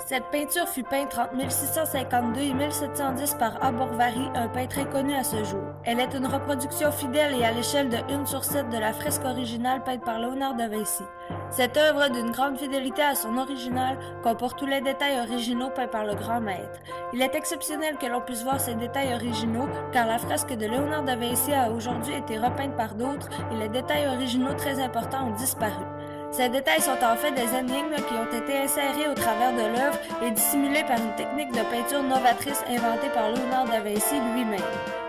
Cette peinture fut peinte entre 1652 et 1710 par Aborvari, un peintre inconnu à ce jour. Elle est une reproduction fidèle et à l'échelle de 1/7 de la fresque originale peinte par Léonard de Vinci. Cette œuvre, d'une grande fidélité à son original, comporte tous les détails originaux peints par le grand maître. Il est exceptionnel que l'on puisse voir ces détails originaux, car la fresque de Léonard de Vinci a aujourd'hui été repeinte par d'autres et les détails originaux très importants ont disparu. Ces détails sont en fait des énigmes qui ont été insérés au travers de l'œuvre et dissimulés par une technique de peinture novatrice inventée par Léonard de Vinci lui-même.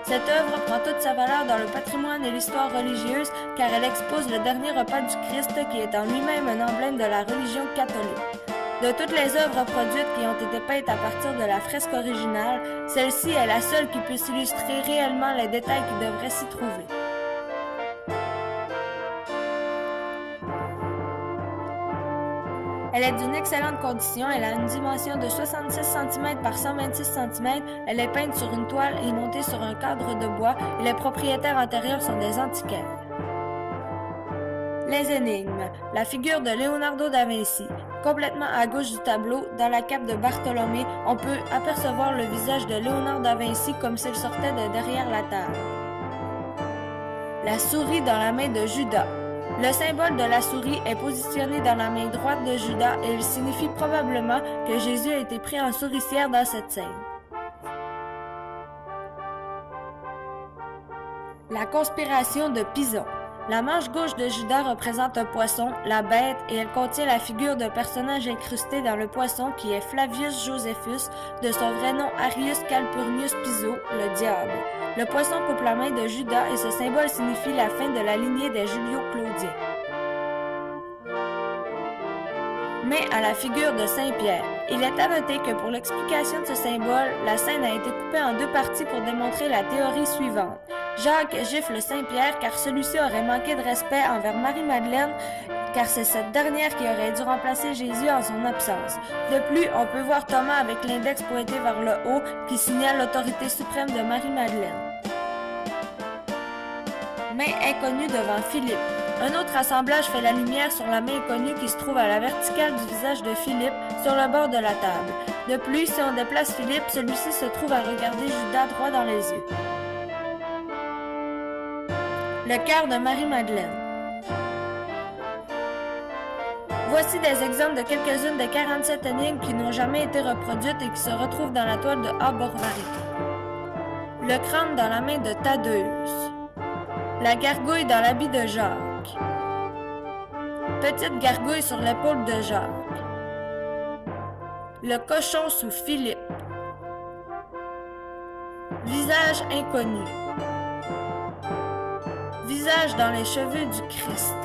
Cette œuvre prend toute sa valeur dans le patrimoine et l'histoire religieuse car elle expose le dernier repas du Christ qui est en lui-même un emblème de la religion catholique. De toutes les œuvres produites qui ont été peintes à partir de la fresque originale, celle-ci est la seule qui puisse illustrer réellement les détails qui devraient s'y trouver. Elle est d'une excellente condition, elle a une dimension de 66 cm par 126 cm, elle est peinte sur une toile et montée sur un cadre de bois et les propriétaires intérieurs sont des antiquaires. Les énigmes. La figure de Leonardo da Vinci. Complètement à gauche du tableau, dans la cape de Bartholomé, on peut apercevoir le visage de Léonard da Vinci comme s'il sortait de derrière la table. La souris dans la main de Judas. Le symbole de la souris est positionné dans la main droite de Judas et il signifie probablement que Jésus a été pris en souricière dans cette scène. La conspiration de Pison. La manche gauche de Judas représente un poisson, la bête, et elle contient la figure d'un personnage incrusté dans le poisson qui est Flavius Josephus, de son vrai nom Arius Calpurnius Piso, le diable. Le poisson coupe la main de Judas et ce symbole signifie la fin de la lignée des Julio-Claudiens. Mais à la figure de Saint-Pierre. Il est à noter que pour l'explication de ce symbole, la scène a été coupée en deux parties pour démontrer la théorie suivante. Jacques gifle Saint-Pierre car celui-ci aurait manqué de respect envers Marie-Madeleine car c'est cette dernière qui aurait dû remplacer Jésus en son absence. De plus, on peut voir Thomas avec l'index pointé vers le haut qui signale l'autorité suprême de Marie-Madeleine. Main inconnue devant Philippe. Un autre assemblage fait la lumière sur la main inconnue qui se trouve à la verticale du visage de Philippe sur le bord de la table. De plus, si on déplace Philippe, celui-ci se trouve à regarder Judas droit dans les yeux. Le cœur de Marie-Madeleine. Voici des exemples de quelques-unes des 47 énigmes qui n'ont jamais été reproduites et qui se retrouvent dans la toile de Aborvari. Le crâne dans la main de Thaddeus. La gargouille dans l'habit de Jacques. Petite gargouille sur l'épaule de Jacques. Le cochon sous Philippe. Visage inconnu. Visage dans les cheveux du Christ.